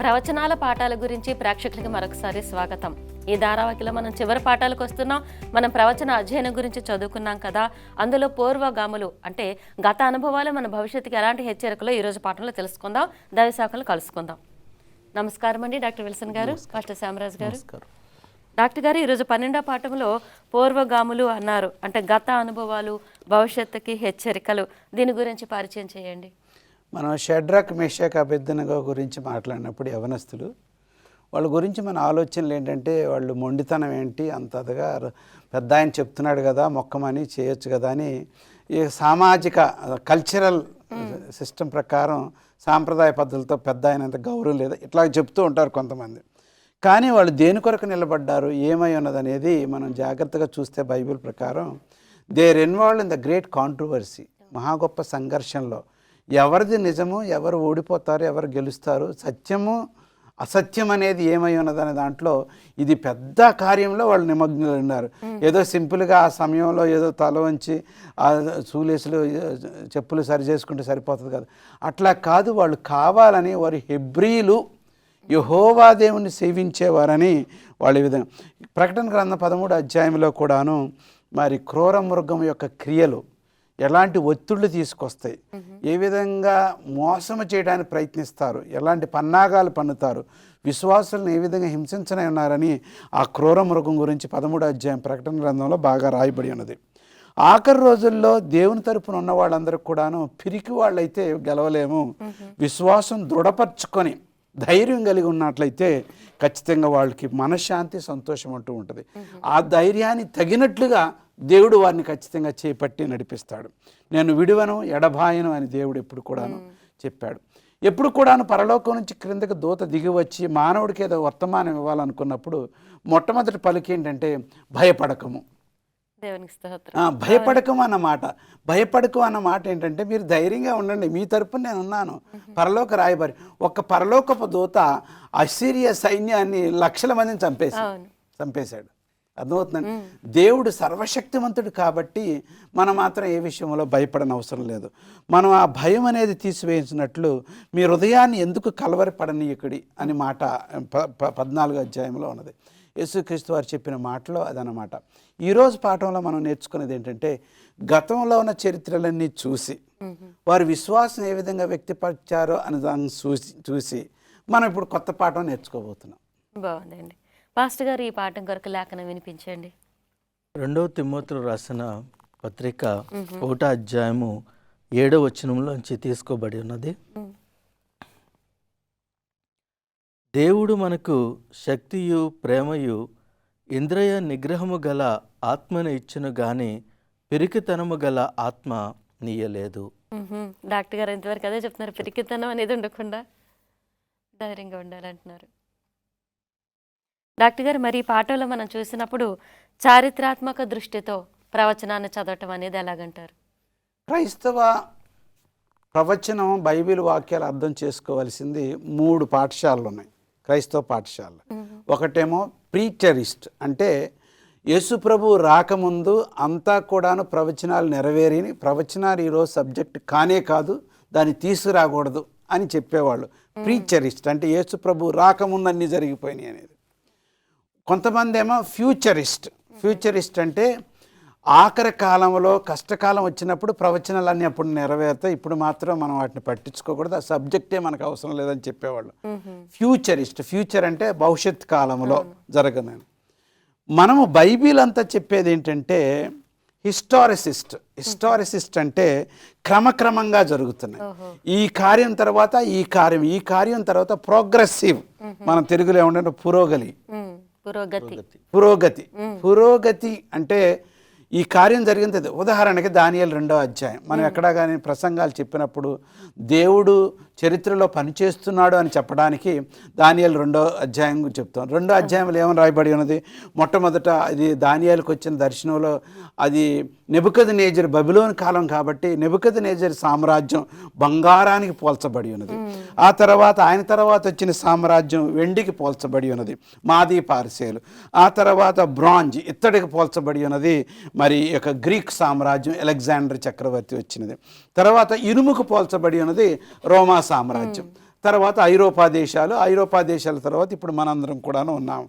ప్రవచనాల పాఠాల గురించి ప్రేక్షకులకి మరొకసారి స్వాగతం. ఈ ధారావాహికలో మనం చివరి పాఠాలకు వస్తున్నాం. మనం ప్రవచన అధ్యయనం గురించి చదువుకున్నాం కదా, అందులో పూర్వగాములు అంటే గత అనుభవాలు మన భవిష్యత్తుకి ఎలాంటి హెచ్చరికలో ఈరోజు పాఠంలో తెలుసుకుందాం. దైవశాఖలు కలుసుకుందాం. నమస్కారం అండి డాక్టర్ విల్సన్ గారు, పాస్టర్ శ్యామరాజు గారు. డాక్టర్ గారు, ఈరోజు 12వ పాఠంలో పూర్వగాములు అన్నారు, అంటే గత అనుభవాలు భవిష్యత్తుకి హెచ్చరికలు, దీని గురించి పరిచయం చేయండి. మనం షడ్రక్ మేషక్ అబేద్నెగో గురించి మాట్లాడినప్పుడు యవనస్తులు వాళ్ళ గురించి మన ఆలోచనలు ఏంటంటే వాళ్ళు మొండితనం ఏంటి, అంతగా పెద్ద ఆయన చెప్తున్నాడు కదా మొక్కమని చేయొచ్చు కదా అని ఈ సామాజిక కల్చరల్ సిస్టమ్ ప్రకారం సాంప్రదాయ పద్ధతులతో పెద్ద ఆయనంత గౌరవం లేదా ఇట్లా చెప్తూ ఉంటారు కొంతమంది. కానీ వాళ్ళు దేని కొరకు నిలబడ్డారు, ఏమై ఉన్నదనేది మనం జాగ్రత్తగా చూస్తే బైబిల్ ప్రకారం there involved in the great controversy, మహా గొప్ప సంఘర్షణలో ఎవరిది నిజము, ఎవరు ఓడిపోతారు, ఎవరు గెలుస్తారు, సత్యము అసత్యం అనేది ఏమై ఉన్నదనే దాంట్లో ఇది పెద్ద కార్యంలో వాళ్ళు నిమగ్నులు ఉన్నారు. ఏదో సింపుల్గా ఆ సమయంలో ఏదో తల వంచి ఆ సూలేసులు చెప్పులు సరి చేసుకుంటే సరిపోతుంది కదా, అట్లా కాదు. వాళ్ళు కావాలని వారు హెబ్రీలు యెహోవా దేవుని సేవించేవారని వాళ్ళు ఈ విధంగా ప్రకటన గ్రంథం 13వ అధ్యాయంలో కూడాను మరి క్రూర మృగం యొక్క క్రియలు ఎలాంటి ఒత్తిళ్లు తీసుకొస్తాయి, ఏ విధంగా మోసము చేయడానికి ప్రయత్నిస్తారు, ఎలాంటి పన్నాగాలు పన్నుతారు, విశ్వాసులను ఏ విధంగా హింసించనే ఉన్నారని ఆ క్రూర మృగం గురించి 13వ అధ్యాయం ప్రకటన గ్రంథంలో బాగా రాయబడి ఉన్నది. ఆఖరి రోజుల్లో దేవుని తరపున ఉన్న వాళ్ళందరికీ కూడాను పిరికి వాళ్ళైతే గెలవలేము, విశ్వాసం దృఢపరచుకొని ధైర్యం కలిగి ఉన్నట్లయితే ఖచ్చితంగా వాళ్ళకి మనశ్శాంతి సంతోషం అంటూ ఉంటుంది. ఆ ధైర్యాన్ని తగినట్లుగా దేవుడు వారిని ఖచ్చితంగా చేపట్టి నడిపిస్తాడు. నేను విడువను ఎడబాయను అని దేవుడు ఎప్పుడు కూడాను చెప్పాడు. ఎప్పుడు కూడాను పరలోకం నుంచి క్రిందకు దూత దిగి వచ్చి మానవుడికి ఏదో వర్తమానం ఇవ్వాలనుకున్నప్పుడు మొట్టమొదటి పలికి ఏంటంటే భయపడకము. భయపడకం అన్నమాట. భయపడకం అన్న మాట ఏంటంటే మీరు ధైర్యంగా ఉండండి, మీ తరపున నేను ఉన్నాను. పరలోక రాయబారి ఒక పరలోకపు దూత అసిరియా సైన్యాన్ని లక్షల మందిని చంపేశాడు. అర్థమవుతుందండి. దేవుడు సర్వశక్తివంతుడు కాబట్టి మనం మాత్రం ఏ విషయంలో భయపడని అవసరం లేదు. మనం ఆ భయం అనేది తీసివేసినట్లు మీ హృదయాన్ని ఎందుకు కలవరపడనీయకుడి అని మాట 14వ అధ్యాయంలో ఉన్నది. యేసుక్రీస్తు వారు చెప్పిన మాటలో అదనమాట. ఈరోజు పాఠంలో మనం నేర్చుకునేది ఏంటంటే గతంలో ఉన్న చరిత్రలన్నీ చూసి వారి విశ్వాసం ఏ విధంగా వ్యక్తపరిచారో అని దాన్ని చూసి మనం ఇప్పుడు కొత్త పాఠం నేర్చుకోబోతున్నాం. బాగుందండి. పాస్టర్ గారు, ఈ పాఠం కొరకు లేఖనం వినిపించండి. 2వ తిమోతిలో రాసిన పత్రిక 1వ అధ్యాయము 7వ వచనంలోంచి తీసుకోబడి ఉన్నది. దేవుడు మనకు శక్తియు ప్రేమయు ఇంద్రియ నిగ్రహము గల ఆత్మను ఇచ్చును గాని పిరికితనము గల ఆత్మ నీయలేదు. డాక్టర్ గారు ఇంతవరకు అదే చెప్తున్నారు, పిరికితనం అనేది ఉండకుండా ధైర్యంగా ఉండాలంటున్నారు. డాక్టర్ గారు, మరి ఈ పాఠంలో మనం చూసినప్పుడు చారిత్రాత్మక దృష్టితో ప్రవచనాన్ని చదవటం అనేది ఎలాగంటారు? క్రైస్తవ ప్రవచనం బైబిల్ వాక్యాలు అర్థం చేసుకోవాల్సింది 3 పాఠశాలలు ఉన్నాయి క్రైస్తవ పాఠశాలలు. ఒకటేమో ప్రీచరిస్ట్, అంటే యేసుప్రభు రాకముందు అంతా కూడాను ప్రవచనాలు నెరవేరి ప్రవచనాలు ఈరోజు సబ్జెక్ట్ కానే కాదు, దాన్ని తీసుకురాకూడదు అని చెప్పేవాళ్ళు. ప్రీచరిస్ట్ అంటే యేసుప్రభు రాకముందు అన్నీ జరిగిపోయినాయి అనేది. కొంతమంది ఏమో ఫ్యూచరిస్ట్ అంటే ఆఖరి కాలంలో కష్టకాలం వచ్చినప్పుడు ప్రవచనాలన్నీ అప్పుడు నెరవేరుతాయి, ఇప్పుడు మాత్రం మనం వాటిని పట్టించుకోకూడదు, ఆ సబ్జెక్టే మనకు అవసరం లేదని చెప్పేవాళ్ళు. ఫ్యూచర్ అంటే భవిష్యత్ కాలంలో జరగదని. మనము బైబిల్ అంతా చెప్పేది ఏంటంటే హిస్టారిసిస్ట్ అంటే క్రమక్రమంగా జరుగుతున్నాయి. ఈ కార్యం తర్వాత ఈ కార్యం తర్వాత ప్రోగ్రెసివ్, మన తెలుగులో ఏమంటే పురోగతి అంటే ఈ కార్యం జరిగింది. ఉదాహరణకి దానియేలు 2వ అధ్యాయం మనం ఎక్కడా కానీ ప్రసంగాలు చెప్పినప్పుడు దేవుడు చరిత్రలో పనిచేస్తున్నాడు అని చెప్పడానికి దానియేలు 2వ అధ్యాయం చెప్తాం. 2వ అధ్యాయంలో ఏమని రాయబడి ఉన్నది? మొట్టమొదట అది దానియేలుకు వచ్చిన దర్శనంలో అది నెబుకద్నెజరు బబిలోను కాలం కాబట్టి నెబుకద్నెజరు సామ్రాజ్యం బంగారానికి పోల్చబడి ఉన్నది. ఆ తర్వాత ఆయన తర్వాత వచ్చిన సామ్రాజ్యం వెండికి పోల్చబడి ఉన్నది, మాదీ పార్సేలు. ఆ తర్వాత బ్రాంజ్ ఇత్తడికి పోల్చబడి ఉన్నది మరి యొక్క గ్రీక్ సామ్రాజ్యం, అలెగ్జాండర్ చక్రవర్తి వచ్చినది. తర్వాత ఇనుముకు పోల్చబడి ఉన్నది రోమా సామ్రాజ్యం. తర్వాత ఐరోపా దేశాల తర్వాత ఇప్పుడు మనందరం కూడాను ఉన్నాము.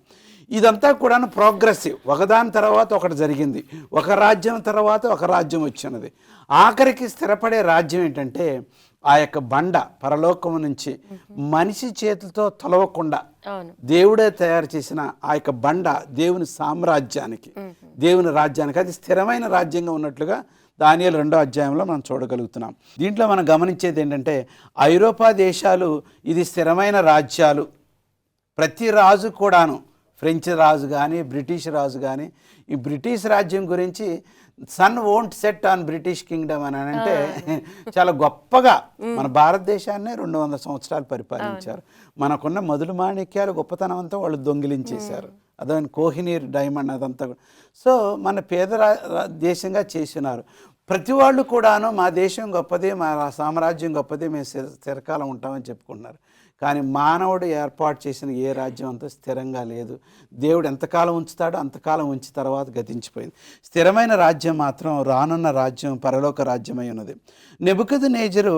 ఇదంతా కూడాను ప్రోగ్రెసివ్, ఒకదాని తర్వాత ఒకటి జరిగింది, ఒక రాజ్యం తర్వాత ఒక రాజ్యం వచ్చినది. ఆఖరికి స్థిరపడే రాజ్యం ఏంటంటే ఆ యొక్క బండ పరలోకము నుంచి మనిషి చేతులతో తొలవకుండా దేవుడే తయారు చేసిన ఆ యొక్క బండ దేవుని సామ్రాజ్యానికి, దేవుని రాజ్యానికి అది స్థిరమైన రాజ్యంగా ఉన్నట్లుగా దానియేలు 2వ అధ్యాయంలో మనం చూడగలుగుతున్నాం. దీంట్లో మనం గమనించేది ఏంటంటే ఐరోపా దేశాలు ఇది స్థిరమైన రాజ్యాలు. ప్రతి రాజు కూడాను, ఫ్రెంచ్ రాజు కానీ బ్రిటిష్ రాజు కానీ, ఈ బ్రిటిష్ రాజ్యం గురించి sun won't set on British kingdom అని అంటే చాలా గొప్పగా మన భారతదేశాన్ని 200 సంవత్సరాలు పరిపాలించారు. మనకున్న మధుల మాణిక్యాలు గొప్పతనం అంతా వాళ్ళు దొంగిలించేశారు. అదే కోహినీర్ డైమండ్ అదంతా. సో మన పేద దేశంగా చేసినారు. ప్రతి వాళ్ళు కూడాను మా దేశం గొప్పదే, మా సామ్రాజ్యం గొప్పదే, మేము స్థిరకాలం ఉంటామని చెప్పుకుంటున్నారు. కానీ మానవుడు ఏర్పాటు చేసిన ఏ రాజ్యం అంతా స్థిరంగా లేదు. దేవుడు ఎంతకాలం ఉంచుతాడో అంతకాలం ఉంచి తర్వాత గతించిపోయింది. స్థిరమైన రాజ్యం మాత్రం రానున్న రాజ్యం పరలోక రాజ్యమై ఉన్నది. నెబుకద్నెజరు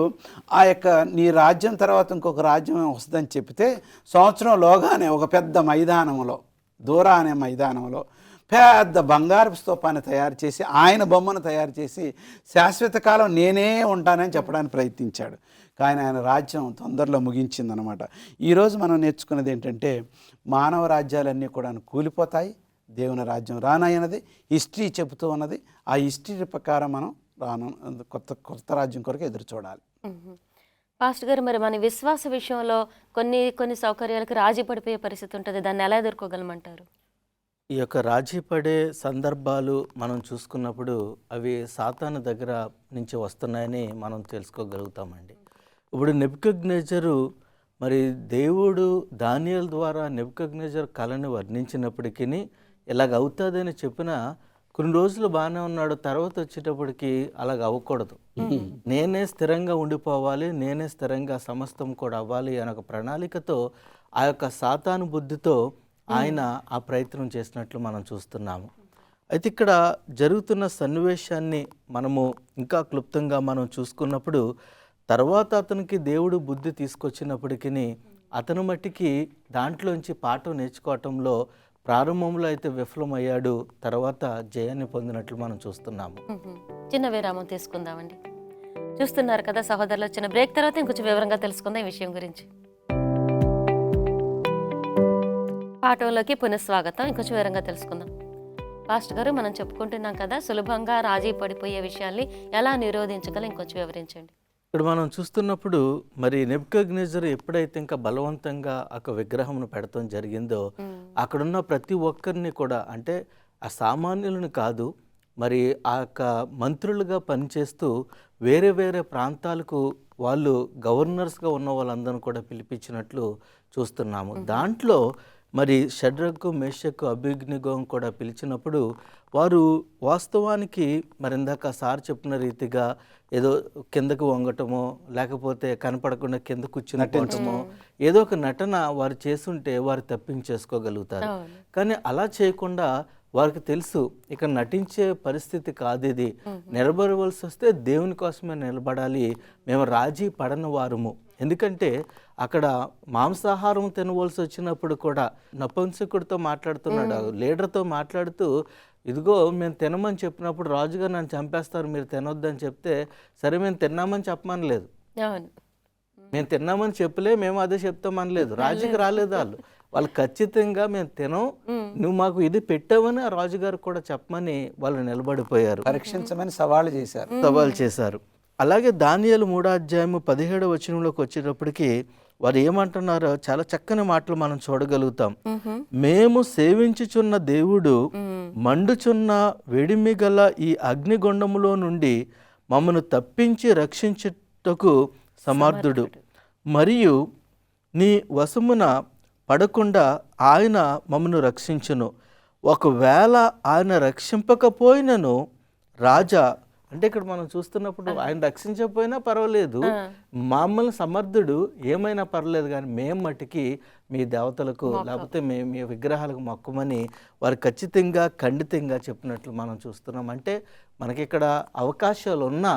ఆ యొక్క నీ రాజ్యం తర్వాత ఇంకొక రాజ్యం వస్తుందని చెప్తే సంవత్సరంలోగానే ఒక పెద్ద మైదానంలో, దూరా అనే మైదానంలో పెద్ద బంగారు స్తూపాన్ని తయారు చేసి ఆయన బొమ్మను తయారు చేసి శాశ్వత కాలం నేనే ఉంటానని చెప్పడానికి ప్రయత్నించాడు. కానీ ఆయన రాజ్యం తొందరలో ముగించిందనమాట. ఈరోజు మనం నేర్చుకున్నది ఏంటంటే మానవ రాజ్యాలన్నీ కూడా కూలిపోతాయి, దేవుని రాజ్యం రానయ్యన్నది హిస్టరీ చెబుతూ ఉన్నది. ఆ హిస్టరీ ప్రకారం మనం కొత్త రాజ్యం కొరకు ఎదురు చూడాలి. పాస్టర్ గారు, మరి మన విశ్వాస విషయంలో కొన్ని సౌకర్యాలకు రాజీ పడిపోయే పరిస్థితి ఉంటుంది, దాన్ని ఎలా ఎదుర్కోగలమంటారు? ఈ యొక్క రాజీ పడే సందర్భాలు మనం చూసుకున్నప్పుడు అవి సాతాను దగ్గర నుంచి వస్తున్నాయని మనం తెలుసుకోగలుగుతామండి. ఇప్పుడు నెబుకద్నెజరు మరి దేవుడు దానియేలు ద్వారా నెబుకద్నెజరు కళను వర్ణించినప్పటికీ ఇలాగ అవుతుందని చెప్పిన కొన్ని రోజులు బాగానే ఉన్నాడు, తర్వాత వచ్చేటప్పటికి అలాగ అవ్వకూడదు, నేనే స్థిరంగా ఉండిపోవాలి, నేనే స్థిరంగా సమస్తం కూడా అవ్వాలి అనే ఒక ప్రణాళికతో ఆ యొక్క సాతాను బుద్ధితో ఆయన ఆ ప్రయత్నం చేసినట్లు మనం చూస్తున్నాము. అయితే ఇక్కడ జరుగుతున్న సన్నివేశాన్ని మనము ఇంకా క్లుప్తంగా మనం చూసుకున్నప్పుడు తర్వాత అతనికి దేవుడు బుద్ధి తీసుకొచ్చినప్పటికీ అతను మట్టికి దాంట్లోంచి పాఠం నేర్చుకోవటంలో ప్రారంభంలో అయితే విఫలమయ్యాడు, తర్వాత జయాన్ని పొందినట్లు మనం చూస్తున్నాము. చిన్న విరామం తీసుకుందామండి. చూస్తున్నారు కదా సహోదరులు, చిన్న బ్రేక్ తర్వాత ఇంకొంచెం వివరంగా తెలుసుకుందాం ఈ విషయం గురించి. పాఠంలోకి పునఃస్వాగతం. ఇంకొంచెం వివరంగా తెలుసుకుందాం. పాస్టర్ గారు, మనం చెప్పుకుంటున్నాం కదా సులభంగా రాజీ పడిపోయే విషయాల్ని ఎలా నిరోధించగలం, ఇంకొంచెం వివరించండి. ఇక్కడ మనం చూస్తున్నప్పుడు మరి నెబుకద్నెజరు ఎప్పుడైతే ఇంకా బలవంతంగా ఒక విగ్రహంను పెడతాం జరిగిందో అక్కడున్న ప్రతి ఒక్కరిని కూడా, అంటే ఆ సామాన్యులను కాదు, మరి ఆ యొక్క మంత్రులుగా పనిచేస్తూ వేరే వేరే ప్రాంతాలకు వాళ్ళు గవర్నర్స్గా ఉన్న వాళ్ళందరూ కూడా పిలిపించినట్లు చూస్తున్నాము. దాంట్లో మరి షడ్రకు మేషకు అబేద్నెగోను కూడా పిలిచినప్పుడు వారు వాస్తవానికి మరి ఇందాక సార్ చెప్పిన రీతిగా ఏదో కిందకు వంగటమో లేకపోతే కనపడకుండా కింద కూర్చున్నట్టమో ఏదో ఒక నటన వారు చేస్తుంటే వారు తప్పించేసుకోగలుగుతారు. కానీ అలా చేయకుండా వారికి తెలుసు ఇక నటించే పరిస్థితి కాదు, ఇది నిలబడవలసి వస్తే దేవుని కోసమే నిలబడాలి, మేము రాజీ పడని వారము. ఎందుకంటే అక్కడ మాంసాహారం తినవలసి వచ్చినప్పుడు కూడా నపుంసకుడితో మాట్లాడుతున్నాడు, లీడర్తో మాట్లాడుతూ ఇదిగో మేము తినమని చెప్పినప్పుడు రాజుగారు నన్ను చంపేస్తారు, మీరు తినొద్దని చెప్తే సరే మేము తిన్నామని చెప్పమనలేదు, మేము తిన్నామని చెప్పలే, మేము అదే చెప్తామనలేదు, రాజుకి రాలేదు వాళ్ళు ఖచ్చితంగా మేము తినం, నువ్వు మాకు ఇది పెట్టావని ఆ రాజుగారు కూడా చెప్పమని వాళ్ళు నిలబడిపోయారు, పరీక్షించమని సవాలు చేశారు. అలాగే దానియేలు 3వ అధ్యాయము 17వ వచనంలోకి వచ్చేటప్పటికి వారు ఏమంటున్నారో చాలా చక్కని మాటలు మనం చూడగలుగుతాం. మేము సేవించుచున్న దేవుడు మండుచున్న వేడిమిగల ఈ అగ్నిగుండములో నుండి మమ్మను తప్పించి రక్షించుటకు సమర్థుడు, మరియు నీ వశమున పడకుండా ఆయన మమ్మను రక్షించును, ఒకవేళ ఆయన రక్షింపకపోయినను రాజా, అంటే ఇక్కడ మనం చూస్తున్నప్పుడు ఆయన రక్షించకపోయినా పర్వాలేదు, మమ్మల్ని సమర్థుడు ఏమైనా పర్వాలేదు, కానీ మేము మట్టికి మీ దేవతలకు లేకపోతే మీ విగ్రహాలకు మొక్కమని వారు ఖచ్చితంగా ఖండితంగా చెప్పినట్లు మనం చూస్తున్నాం. అంటే మనకి ఇక్కడ అవకాశాలు ఉన్నా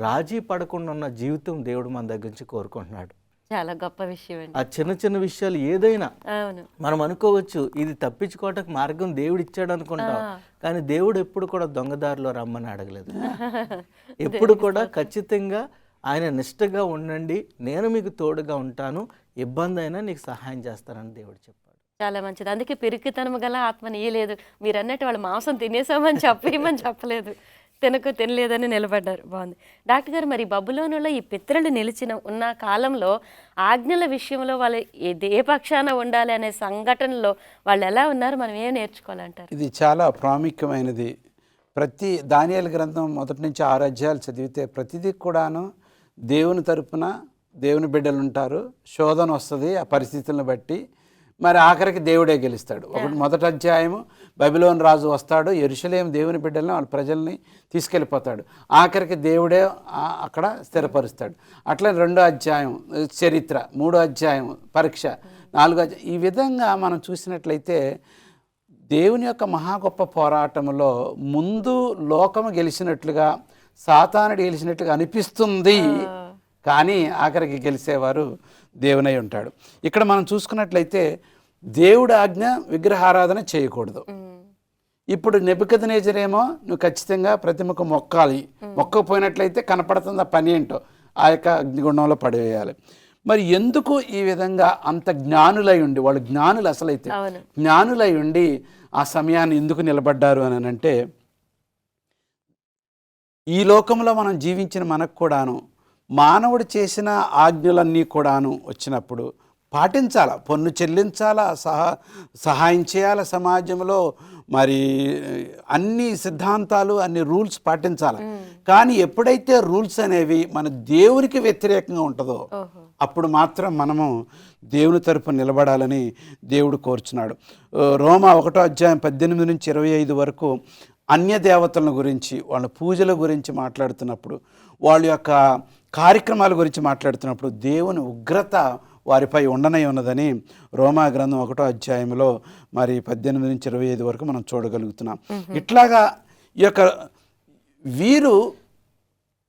రాజీ పడకుండా ఉన్న జీవితం దేవుడు మన దగ్గర నుంచి కోరుకుంటున్నాడు. చాలా గొప్ప విషయం అండి. ఆ చిన్న చిన్న విషయాలు ఏదైనా అవును. మనం అనుకోవచ్చు ఇది తప్పించుకోవటానికి మార్గం దేవుడు ఇచ్చాడు అనుకుంటాం, కానీ దేవుడు ఎప్పుడు కూడా దొంగదారిలో రమ్మని అడగలేదు. ఎప్పుడు కూడా ఖచ్చితంగా ఆయన నిష్టగా ఉండండి, నేను మీకు తోడుగా ఉంటాను, ఇబ్బంది అయినా నీకు సహాయం చేస్తానని దేవుడు చెప్పాడు. చాలా మంచిది. అందుకే పిరికితనము గల ఆత్మని ఇయ్యలేదు. మీరు అన్నట్టు వాళ్ళు మాంసం తినేసామని చెప్పేయమని చెప్పలేదు, తినలేదని నిలబడ్డారు. బాగుంది డాక్టర్ గారు. మరి బబులోనులో ఈ పితరులు ఉన్న కాలంలో ఆజ్ఞల విషయంలో వాళ్ళు ఏ పక్షాన ఉండాలి అనే సంఘటనలో వాళ్ళు ఎలా ఉన్నారు, మనం ఏం నేర్చుకోవాలంటారు? ఇది చాలా ప్రాముఖ్యమైనది. ప్రతి దానియేలు గ్రంథం మొదటి నుంచి 6 అధ్యాయాలు చదివితే ప్రతిదీ కూడాను దేవుని తరపున దేవుని బిడ్డలు ఉంటారు, శోధన వస్తుంది ఆ పరిస్థితులను బట్టి, మరి ఆఖరికి దేవుడే గెలుస్తాడు. మొదటి అధ్యాయము బబిలోను రాజు వస్తాడు, యెరూషలేము దేవుని బిడ్డలను వాళ్ళ ప్రజల్ని తీసుకెళ్ళిపోతాడు, ఆఖరికి దేవుడే అక్కడ స్థిరపరుస్తాడు. అట్లా 2వ అధ్యాయం చరిత్ర, 3వ అధ్యాయం పరీక్ష, 4వ అధ్యాయం. ఈ విధంగా మనం చూసినట్లయితే దేవుని యొక్క మహా గొప్ప పోరాటంలో ముందు లోకము గెలిచినట్లుగా సాతానుడు గెలిచినట్లుగా అనిపిస్తుంది, కానీ ఆఖరికి గెలిచేవారు దేవునై ఉంటాడు. ఇక్కడ మనం చూసుకున్నట్లయితే దేవుడి ఆజ్ఞ విగ్రహారాధన చేయకూడదు. ఇప్పుడు నెబుకద్నెజరేమో నువ్వు ఖచ్చితంగా ప్రతిమకు మొక్కాలి, మొక్కకపోయినట్లయితే కనపడుతుంది ఆ పని ఏంటో, ఆ యొక్క అగ్నిగుండంలో పడివేయాలి. మరి ఎందుకు ఈ విధంగా అంత జ్ఞానులై ఉండి, వాళ్ళు జ్ఞానులు అసలైతే జ్ఞానులై ఉండి ఆ సమయాన్ని ఎందుకు నిలబడ్డారు అని అంటే, ఈ లోకంలో మనం జీవించిన మనకు కూడాను మానవుడు చేసిన ఆజ్ఞలన్నీ కూడాను వచ్చినప్పుడు పాటించాల, పన్ను చెల్లించాలా, సహాయం చేయాల, సమాజంలో మరి అన్ని సిద్ధాంతాలు అన్ని రూల్స్ పాటించాలి. కానీ ఎప్పుడైతే రూల్స్ అనేవి మన దేవునికి వ్యతిరేకంగా ఉంటుందో అప్పుడు మాత్రం మనము దేవుని తరపున నిలబడాలని దేవుడు కోరుచున్నాడు. రోమా 1వ అధ్యాయం 18 నుంచి 25 వరకు అన్య దేవతల గురించి, వాళ్ళ పూజల గురించి మాట్లాడుతున్నప్పుడు, వాళ్ళ యొక్క కార్యక్రమాల గురించి మాట్లాడుతున్నప్పుడు దేవుని ఉగ్రత వారిపై ఉండనై ఉన్నదని రోమా గ్రంథం 1వ అధ్యాయంలో మరి 18 నుంచి 25 వరకు మనం చూడగలుగుతున్నాం. ఇట్లాగా ఈ యొక్క వీరు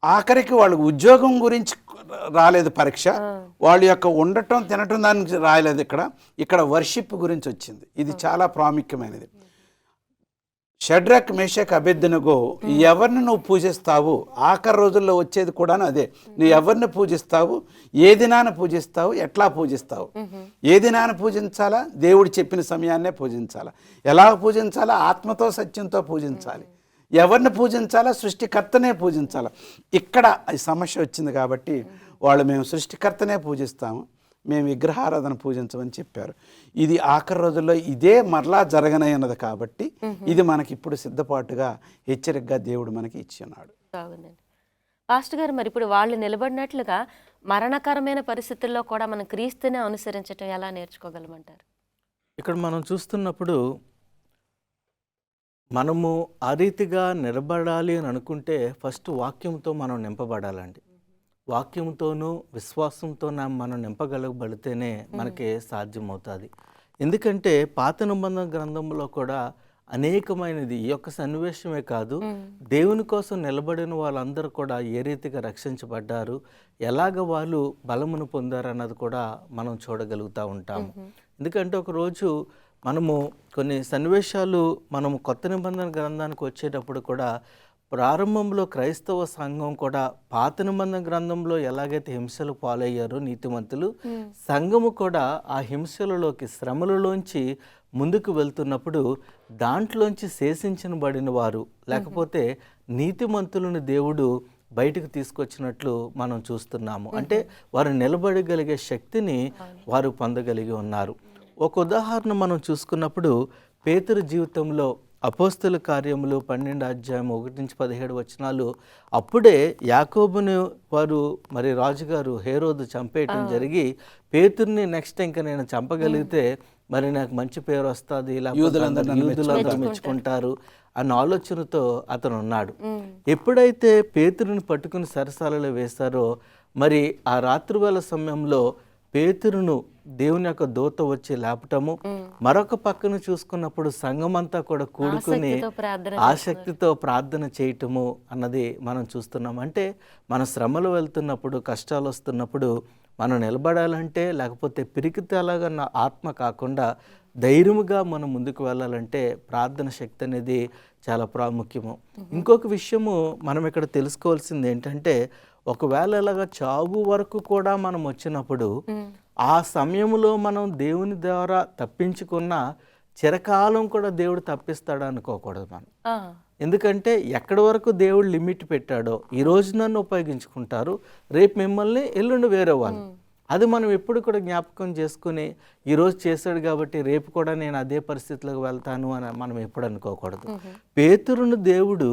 ఆఖరికి వాళ్ళ ఉద్యోగం గురించి రాలేదు పరీక్ష, వాళ్ళ యొక్క ఉండటం తినటం దానికి రాయలేదు, ఇక్కడ వర్షిప్ గురించి వచ్చింది. ఇది చాలా ప్రాముఖ్యమైనది. షడ్రక్ మేషక్ అబేద్నెగో ఎవరిని నువ్వు పూజిస్తావు, ఆఖరి రోజుల్లో వచ్చేది కూడా అదే. నువ్వు ఎవరిని పూజిస్తావు, ఏ దినాన్ని పూజిస్తావు, ఎట్లా పూజిస్తావు. ఏ దినాన్ని పూజించాలా, దేవుడు చెప్పిన సమయాన్నే పూజించాలా. ఎలా పూజించాలా, ఆత్మతో సత్యంతో పూజించాలి. ఎవరిని పూజించాలా, సృష్టికర్తనే పూజించాలా. ఇక్కడ ఈ సమస్య వచ్చింది కాబట్టి వాళ్ళు మేము సృష్టికర్తనే పూజిస్తాము, మేము విగ్రహారాధన పూజించమని చెప్పారు. ఇది ఆఖరి రోజుల్లో ఇదే మరలా జరగనన్నది కాబట్టి ఇది మనకి ఇప్పుడు సిద్ధపాటుగా హెచ్చరికగా దేవుడు మనకి ఇచ్చి ఉన్నాడు. బాగుందండి పాస్టర్ గారు. మరి ఇప్పుడు వాళ్ళు నిలబడినట్లుగా మరణకరమైన పరిస్థితుల్లో కూడా మనం క్రీస్తునే అనుసరించటం ఎలా నేర్చుకోగలమంటారు? ఇక్కడ మనం చూస్తున్నప్పుడు మనము ఆ రీతిగా నిలబడాలి అని అనుకుంటే ఫస్ట్ వాక్యంతో మనం నింపబడాలండి. వాక్యంతోనూ విశ్వాసంతో మనం నింపగలగబడితేనే మనకి సాధ్యమవుతుంది. ఎందుకంటే పాత నిబంధన గ్రంథంలో కూడా అనేకమైనది, ఈ యొక్క సన్నివేశమే కాదు, దేవుని కోసం నిలబడిన వాళ్ళందరూ కూడా ఏ రీతిగా రక్షించబడ్డారు, ఎలాగ వాళ్ళు బలమును పొందారు అన్నది కూడా మనం చూడగలుగుతూ ఉంటాము. ఎందుకంటే ఒకరోజు మనము కొన్ని సన్నివేశాలు మనము కొత్త నిబంధన గ్రంథానికి వచ్చేటప్పుడు కూడా ప్రారంభంలో క్రైస్తవ సంఘం కూడా పాత నిబంధన గ్రంథంలో ఎలాగైతే హింసలు పాలయ్యారో నీతిమంతులు, సంఘము కూడా ఆ హింసలలోకి శ్రమలలోంచి ముందుకు వెళ్తున్నప్పుడు దాంట్లోంచి శేషించబడిన వారు లేకపోతే నీతిమంతులను దేవుడు బయటకు తీసుకొచ్చినట్లు మనం చూస్తున్నాము. అంటే వారు నిలబడగలిగే శక్తిని వారు పొందగలిగి ఉన్నారు. ఒక ఉదాహరణ మనం చూసుకున్నప్పుడు పేతురు జీవితంలో అపోస్తల కార్యములు 12వ అధ్యాయం 1 నుంచి 17 వచనాలు, అప్పుడే యాకోబుని వారు మరి రాజుగారు హేరోదు చంపేయటం జరిగి పేతుర్ని నెక్స్ట్ ఇంకా నేను చంపగలిగితే మరి నాకు మంచి పేరు వస్తుంది, యూదులందరూ మెచ్చుకుంటారు అన్న ఆలోచనతో అతను ఉన్నాడు. ఎప్పుడైతే పేతురుని పట్టుకుని సరసాలలో వేశారో మరి ఆ రాత్రివేళ సమయంలో పేతురును దేవుని యొక్క దూత వచ్చి లేపటము, మరొక పక్కన చూసుకున్నప్పుడు సంఘమంతా కూడా కూడుకుని ఆసక్తితో ప్రార్థన చేయటము అన్నది మనం చూస్తున్నాం. అంటే మన శ్రమలు వెళ్తున్నప్పుడు, కష్టాలు వస్తున్నప్పుడు మనం నిలబడాలంటే, లేకపోతే పిరికితేలాగా నా ఆత్మ కాకుండా ధైర్యముగా మనం ముందుకు వెళ్ళాలంటే ప్రార్థన శక్తి అనేది చాలా ప్రాముఖ్యము. ఇంకొక విషయము మనం ఇక్కడ తెలుసుకోవాల్సింది ఏంటంటే, ఒకవేళ ఇలాగా చావు వరకు కూడా మనం వచ్చినప్పుడు ఆ సమయంలో మనం దేవుని ద్వారా తప్పించుకున్న చిరకాలం కూడా దేవుడు తప్పిస్తాడు అనుకోకూడదు మనం. ఎందుకంటే ఎక్కడి వరకు దేవుడు లిమిట్ పెట్టాడో, ఈ రోజు నన్ను ఉపయోగించుకుంటారు, రేపు మిమ్మల్ని, ఎల్లుండి వేరే వాళ్ళు. అది మనం ఎప్పుడు కూడా జ్ఞాపకం చేసుకుని ఈరోజు చేశాడు కాబట్టి రేపు కూడా నేను అదే పరిస్థితిలోకి వెళ్తాను అని మనం ఎప్పుడు అనుకోకూడదు. పేతురును దేవుడు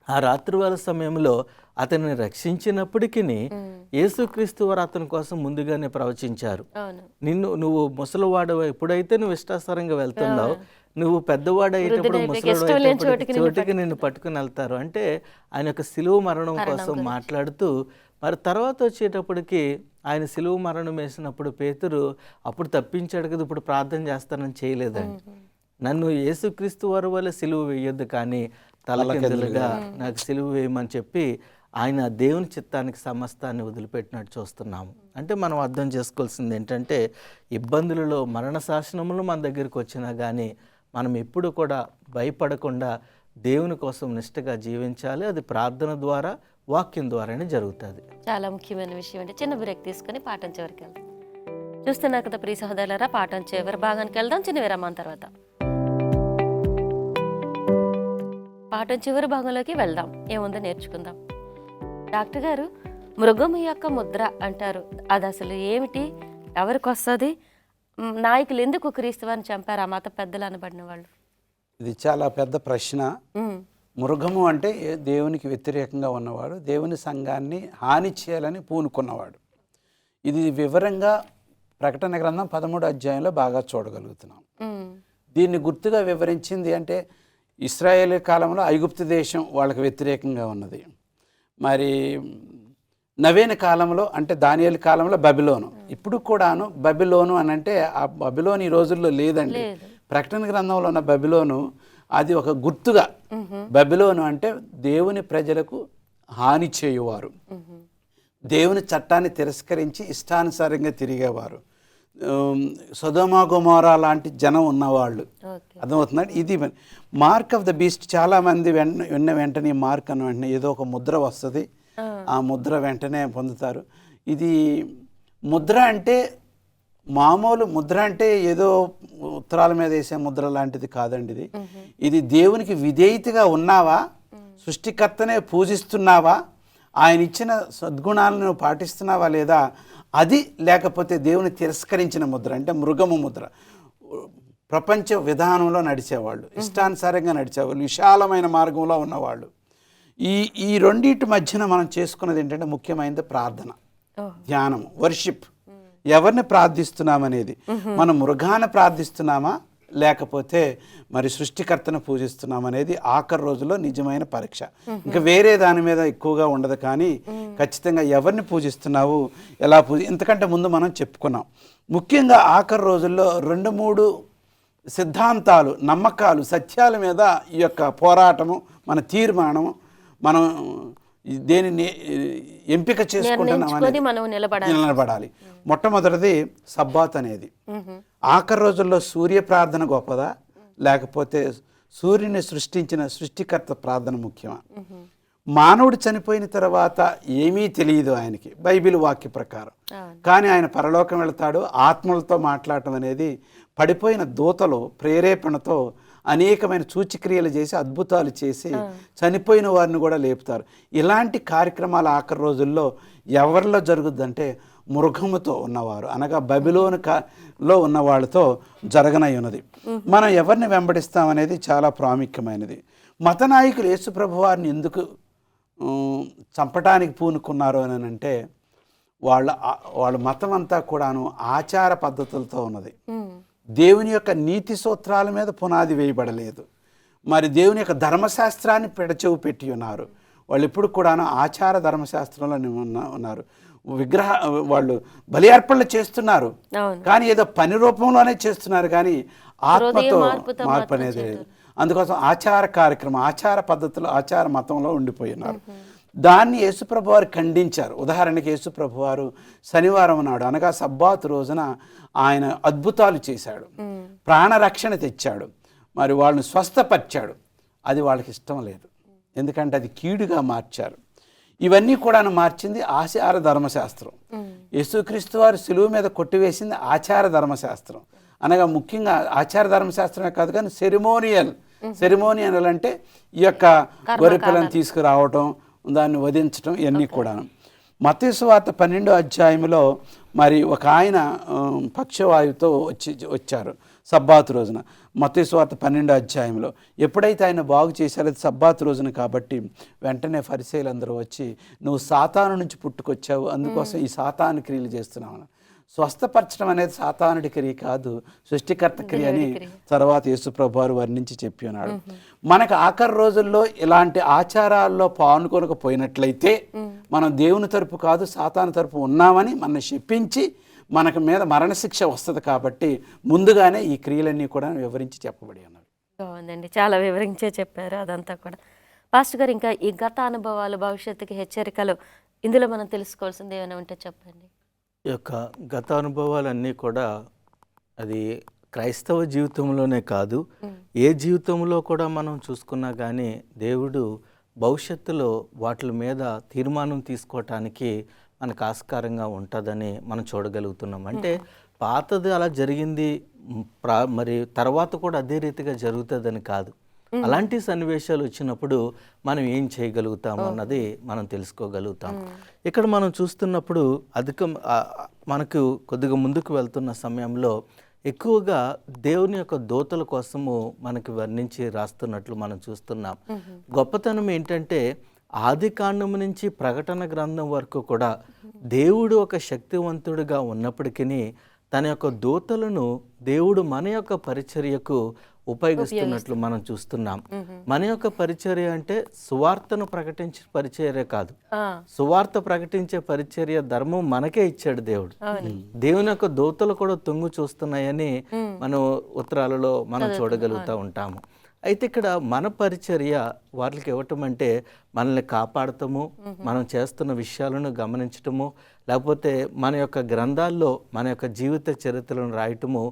ఆ రాత్రివేళ సమయంలో అతనిని రక్షించినప్పటికీ యేసుక్రీస్తు వారు అతని కోసం ముందుగానే ప్రవచించారు. నువ్వు ముసలివాడు ఎప్పుడైతే నువ్వు ఇష్టాసారంగా వెళ్తున్నావు, నువ్వు పెద్దవాడు అయ్యేటప్పుడు ముసలివాడు చోటికి నిన్ను పట్టుకుని వెళ్తారు అంటే ఆయన యొక్క సిలువ మరణం కోసం మాట్లాడుతూ, మరి తర్వాత వచ్చేటప్పటికి ఆయన సిలువ మరణం వేసినప్పుడు పేతురు అప్పుడు తప్పించాడు కదా, ఇప్పుడు ప్రార్థన చేస్తానని చేయలేదండి. నన్ను యేసుక్రీస్తు వారి వల్ల సిలువ వేయొద్దు, కానీ తలకిందులుగా నాకు సిలువ వేయమని చెప్పి ఆయన దేవుని చిత్తానికి సమస్తాన్ని వదిలిపెట్టినట్టు చూస్తున్నాము. అంటే మనం అర్థం చేసుకోవాల్సింది ఏంటంటే, ఇబ్బందులలో మరణ శాసనములు మన దగ్గరికి వచ్చినా కానీ మనం ఎప్పుడు కూడా భయపడకుండా దేవుని కోసం నిష్ఠగా జీవించాలి. అది ప్రార్థన ద్వారా, వాక్యం ద్వారానే జరుగుతుంది. చాలా ముఖ్యమైన విషయం అంటే చిన్న బ్రేక్ తీసుకుని పాఠం చివరికి వెళ్దాం. చూస్తున్నారు కదా ప్రియ సహోదరులారా, పాఠం చివరి భాగానికి వెళ్దాం చిన్న విరామం తర్వాత. పాఠం చివరి భాగంలోకి వెళ్దాం, ఏముందో నేర్చుకుందాం. డాక్టర్ గారు, మృగము యొక్క ముద్ర అంటారు, అది అసలు ఏమిటి, ఎవరికి వస్తుంది, నాయకులు ఎందుకు క్రీస్తువారిని చంపారు, ఆ మత పెద్దలు అనబడిన వాళ్ళు? ఇది చాలా పెద్ద ప్రశ్న. మృగము అంటే దేవునికి వ్యతిరేకంగా ఉన్నవాడు, దేవుని సంఘాన్ని హాని చేయాలని పూనుకున్నవాడు. ఇది వివరంగా ప్రకటన గ్రంథం 13వ అధ్యాయంలో బాగా చూడగలుగుతున్నాం. దీన్ని గుర్తుగా వివరించింది అంటే, ఇశ్రాయేలు కాలంలో ఐగుప్తు దేశం వాళ్ళకి వ్యతిరేకంగా ఉన్నది. మరి నవీన కాలంలో అంటే దానియేలు కాలంలో బబిలోను. ఇప్పుడు కూడాను బబిలోను అని అంటే ఆ బబిలోను ఈ రోజుల్లో లేదండి. ప్రకటన గ్రంథంలో ఉన్న బబిలోను అది ఒక గుర్తుగా. బబిలోను అంటే దేవుని ప్రజలకు హాని చేయువారు, దేవుని చట్టాన్ని తిరస్కరించి ఇష్టానుసారంగా తిరిగేవారు, సొదొమ గొమొర్రా లాంటి జనం ఉన్నవాళ్ళు. అర్థమవుతుందండి. ఇది మార్క్ ఆఫ్ ద బీస్ట్. చాలామంది విన్న వెంటనే మార్క్ అన్న వెంటనే ఏదో ఒక ముద్ర వస్తుంది, ఆ ముద్ర వెంటనే పొందుతారు. ఇది ముద్ర అంటే మామూలు ముద్ర అంటే ఏదో ఉత్తరాల మీద వేసే ముద్ర లాంటిది కాదండి. ఇది దేవునికి విధేయతగా ఉన్నావా, సృష్టికర్తనే పూజిస్తున్నావా, ఆయన ఇచ్చిన సద్గుణాలను పాటిస్తున్నావా లేదా, అది లేకపోతే దేవుని తిరస్కరించిన ముద్ర అంటే మృగము ముద్ర. ప్రపంచ విధానంలో నడిచేవాళ్ళు, ఇష్టానుసారంగా నడిచేవాళ్ళు, విశాలమైన మార్గంలో ఉన్నవాళ్ళు. ఈ రెండింటి మధ్యన మనం చేసుకున్నది ఏంటంటే ముఖ్యమైనది ప్రార్థన, ధ్యానము, వర్షిప్. ఎవరిని ప్రార్థిస్తున్నామనేది, మనం మృగాన్ని ప్రార్థిస్తున్నామా లేకపోతే మరి సృష్టికర్తను పూజిస్తున్నామనేది ఆఖరి రోజుల్లో నిజమైన పరీక్ష. ఇంకా వేరే దాని మీద ఎక్కువగా ఉండదు, కానీ ఖచ్చితంగా ఎవరిని పూజిస్తున్నావు, ఎలా ఇంతకంటే ముందు మనం చెప్పుకున్నాం. ముఖ్యంగా ఆఖరి రోజుల్లో 2-3 సిద్ధాంతాలు, నమ్మకాలు, సత్యాల మీద ఈ యొక్క పోరాటము, మన తీర్మానము, మనం దేనిని ఎంపిక చేసుకుంటున్నామని నిలబడాలి. మొట్టమొదటిది సబ్బాత్ అనేది. ఆఖరి రోజుల్లో సూర్య ప్రార్థన గొప్పదా లేకపోతే సూర్యుని సృష్టించిన సృష్టికర్త ప్రార్థన ముఖ్యమా? మానవుడు చనిపోయిన తర్వాత ఏమీ తెలియదు ఆయనకి బైబిల్ వాక్య ప్రకారం, కానీ ఆయన పరలోకం వెళతాడు. ఆత్మలతో మాట్లాడటం అనేది పడిపోయిన దూతలు ప్రేరేపణతో అనేకమైన సూచక్రియలు చేసి అద్భుతాలు చేసి చనిపోయిన వారిని కూడా లేపుతారు. ఇలాంటి కార్యక్రమాలు ఆఖరి రోజుల్లో ఎవరిలో జరుగుద్దంటే మృగముతో ఉన్నవారు, అనగా బబిలోనులో ఉన్న వాళ్ళతో జరగనై ఉన్నది. మనం ఎవరిని వెంబడిస్తామనేది చాలా ప్రాముఖ్యమైనది. మత నాయకులు యేసుప్రభు వారిని ఎందుకు చంపడానికి పూనుకున్నారు అని అంటే, వాళ్ళ మతం అంతా కూడాను ఆచార పద్ధతులతో ఉన్నది. దేవుని యొక్క నీతి సూత్రాల మీద పునాది వేయబడలేదు. మరి దేవుని యొక్క ధర్మశాస్త్రాన్ని పెడచెవు పెట్టి ఉన్నారు. వాళ్ళు ఎప్పుడు కూడాను ఆచార ధర్మశాస్త్రంలో ఉన్నారు. వాళ్ళు బలి అర్పణలు చేస్తున్నారు, కానీ ఏదో పని రూపంలోనే చేస్తున్నారు, కానీ ఆత్మతో మార్పు అనేది లేదు. అందుకోసం ఆచార కార్యక్రమం, ఆచార పద్ధతులు, ఆచార మతంలో ఉండిపోయి ఉన్నారు. దాన్ని యేసుప్రభు వారు ఖండించారు. ఉదాహరణకి యేసుప్రభు వారు శనివారం నాడు అనగా సబ్బాతు రోజున ఆయన అద్భుతాలు చేశాడు, ప్రాణరక్షణ తెచ్చాడు, మరి వాళ్ళని స్వస్థపరిచాడు. అది వాళ్ళకి ఇష్టం లేదు, ఎందుకంటే అది కీడుగా మార్చారు. ఇవన్నీ కూడా మార్చింది ఆచార ధర్మశాస్త్రం. యేసుక్రీస్తు వారు శిలువ మీద కొట్టివేసింది ఆచార ధర్మశాస్త్రం. అనగా ముఖ్యంగా ఆచార ధర్మశాస్త్రమే కాదు కానీ సెరిమోనియల్ అంటే ఈ యొక్క గొర్రెపిల్లను తీసుకురావటం, దాన్ని వధించటం, ఇవన్నీ కూడాను. మత్తయి సువార్త 12వ అధ్యాయంలో మరి ఒక ఆయన పక్షవాయువుతో వచ్చారు సబ్బాతు రోజున. మత్తయి సువార్త 12వ అధ్యాయంలో ఎప్పుడైతే ఆయన బాగు చేశారో అది సబ్బాతు రోజున కాబట్టి వెంటనే ఫరిసీయులందరూ వచ్చి నువ్వు సాతాను నుంచి పుట్టుకొచ్చావు, అందుకోసం ఈ సాతాను క్రియలు చేస్తున్నావు. స్వస్థపరచడం అనేది సాతానుడి క్రియ కాదు, సృష్టికర్త క్రియ అని తర్వాత యేసుప్రభు వారు వర్ణించి చెప్పి ఉన్నాడు. మనకు ఆఖరి రోజుల్లో ఇలాంటి ఆచారాల్లో పాల్గొనకపోయినట్లయితే మనం దేవుని తరపు కాదు సాతాను తరపు ఉన్నామని మన చెప్పించి మనకు మీద మరణశిక్ష వస్తుంది. కాబట్టి ముందుగానే ఈ క్రియలన్నీ కూడా వివరించి చెప్పబడి ఉన్నాయి. బాగుందండి, చాలా వివరించే చెప్పారు అదంతా కూడా. పాస్టర్ గారు, ఇంకా ఈ గత అనుభవాలు, భవిష్యత్తుకి హెచ్చరికలు, ఇందులో మనం తెలుసుకోవాల్సింది ఏమైనా ఉంటే చెప్పండి. ఈ యొక్క గత అనుభవాలన్నీ కూడా అది క్రైస్తవ జీవితంలోనే కాదు, ఏ జీవితంలో కూడా మనం చూసుకున్నా కానీ దేవుడు భవిష్యత్తులో వాటి మీద తీర్మానం తీసుకోవటానికి మనకు ఆస్కారంగా ఉంటుందని మనం చూడగలుగుతున్నాం. అంటే పాతది అలా జరిగింది, మరి తర్వాత కూడా అదే రీతిగా జరుగుతుందని కాదు. అలాంటి సన్నివేశాలు వచ్చినప్పుడు మనం ఏం చేయగలుగుతాము అన్నది మనం తెలుసుకోగలుగుతాం. ఇక్కడ మనం చూస్తున్నప్పుడు మనకు కొద్దిగా ముందుకు వెళ్తున్న సమయంలో ఎక్కువగా దేవుని యొక్క దూతల కోసము మనకి వర్ణించి రాస్తున్నట్లు మనం చూస్తున్నాం. గొప్పతనం ఏంటంటే ఆది కాండము నుంచి ప్రకటన గ్రంథం వరకు కూడా దేవుడు ఒక శక్తివంతుడిగా ఉన్నప్పటికీ తన యొక్క దూతలను దేవుడు మన యొక్క పరిచర్యకు ఉపయోగిస్తున్నట్లు మనం చూస్తున్నాం. మన యొక్క పరిచర్య అంటే సువార్తను ప్రకటించే పరిచర్య కాదు, సువార్త ప్రకటించే పరిచర్య ధర్మం మనకే ఇచ్చాడు దేవుడు. దేవుని యొక్క దూతలు కూడా తొంగు చూస్తున్నాయని మనం ఉత్తరాలలో మనం చూడగలుగుతూ ఉంటాము. అయితే ఇక్కడ మన పరిచర్య వాటికి ఇవ్వటం అంటే మనల్ని కాపాడటము, మనం చేస్తున్న విషయాలను గమనించటము, లేకపోతే మన యొక్క గ్రంథాల్లో మన యొక్క జీవిత చరిత్రలను రాయటము,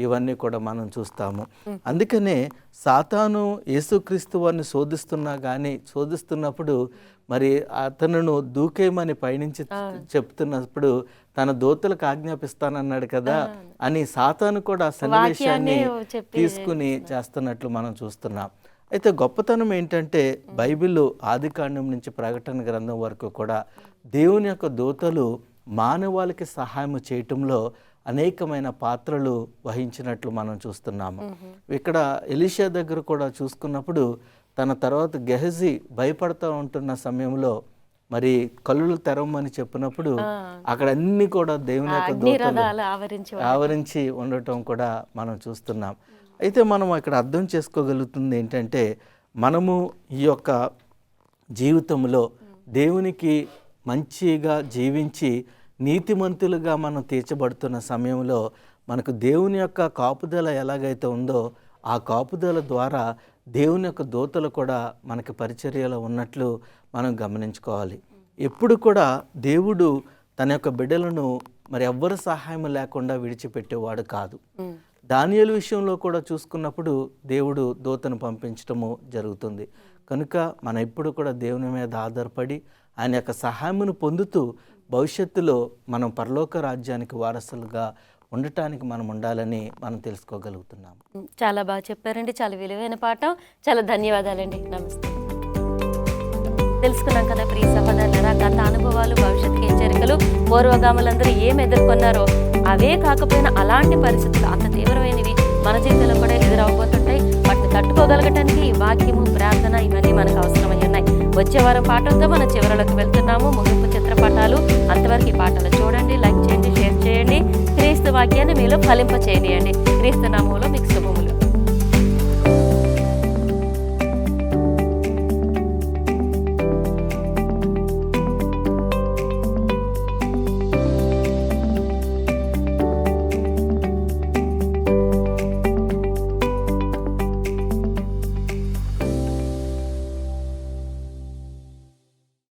ఇవన్నీ కూడా మనం చూస్తాము. అందుకనే సాతాను యేసుక్రీస్తు వారిని శోధిస్తున్నప్పుడు మరి అతను దూకేమని పైనుంచి చెప్తున్నప్పుడు తన దూతలకు ఆజ్ఞాపిస్తానన్నాడు కదా అని సాతాను కూడా సన్నివేశాన్ని తీసుకుని చేస్తున్నట్లు మనం చూస్తున్నాం. అయితే గొప్పతనం ఏంటంటే బైబిల్ ఆది కాండం నుంచి ప్రకటన గ్రంథం వరకు కూడా దేవుని యొక్క దూతలు మానవాళికి సహాయం చేయటంలో అనేకమైన పాత్రలు వహించినట్లు మనం చూస్తున్నాము. ఇక్కడ ఎలీషా దగ్గర కూడా చూసుకున్నప్పుడు తన తర్వాత గెహజీ భయపడుతూ ఉంటున్న సమయంలో మరి కళ్ళు తెరవమని చెప్పినప్పుడు అక్కడ అన్ని కూడా దేవుని యొక్క దూతలు ఆవరించి ఉండటం కూడా మనం చూస్తున్నాం. అయితే మనం ఇక్కడ అర్థం చేసుకోగలుగుతుంది ఏంటంటే మనము ఈ యొక్క జీవితంలో దేవునికి మంచిగా జీవించి నీతిమంతులుగా మనం తీర్చబడుతున్న సమయంలో మనకు దేవుని యొక్క కాపుదల ఎలాగైతే ఉందో ఆ కాపుదల ద్వారా దేవుని యొక్క దూతలు కూడా మనకి పరిచర్యలో ఉన్నట్లు మనం గమనించుకోవాలి. ఎప్పుడు కూడా దేవుడు తన యొక్క బిడ్డలను మరి ఎవ్వరి సహాయం లేకుండా విడిచిపెట్టేవాడు కాదు. దానియేలు విషయంలో కూడా చూసుకున్నప్పుడు దేవుడు దూతను పంపించడము జరుగుతుంది. కనుక మనం ఎప్పుడు కూడా దేవుని మీద ఆధారపడి ఆయన యొక్క సహాయమును పొందుతూ భవిష్యత్తులో మనం పరలోక రాజ్యానికి వారసులుగా ఉండటానికి మనం ఉండాలని మనం తెలుసుకోగలుగుతున్నాం. చాలా బాగా చెప్పారండి, చాలా విలువైన పాఠం. చాలా ధన్యవాదాలండి. నమస్తే. తెలుసుకున్నాం కదా ప్రియ సహోదరులారా, గత అనుభవాలు, భవిష్యత్తుకి హెచ్చరికలు, పూర్వగాములందరూ ఏం ఎదుర్కొన్నారో అవే కాకపోయినా అలాంటి పరిస్థితులు అంత తీవ్రమైనవి మన జీవితంలో కూడా ఎదురవబోతుంటాయి. వాటిని తట్టుకోగలగటానికి ఈ వాక్యము, ప్రార్థన ఇవన్నీ మనకు అవసరమై ఉన్నాయి. వచ్చే వారం పాఠంతో మనం చివరలోకి వెళ్తున్నాము. ముగింపు చిత్రపటాలు. అంతవరకు ఈ పాఠాలు చూడండి, లైక్ చేయండి, షేర్ చేయండి. క్రీస్తు వాక్యాన్ని మీలో ఫలింప చేయనియండి. క్రీస్తు నామములో మీకు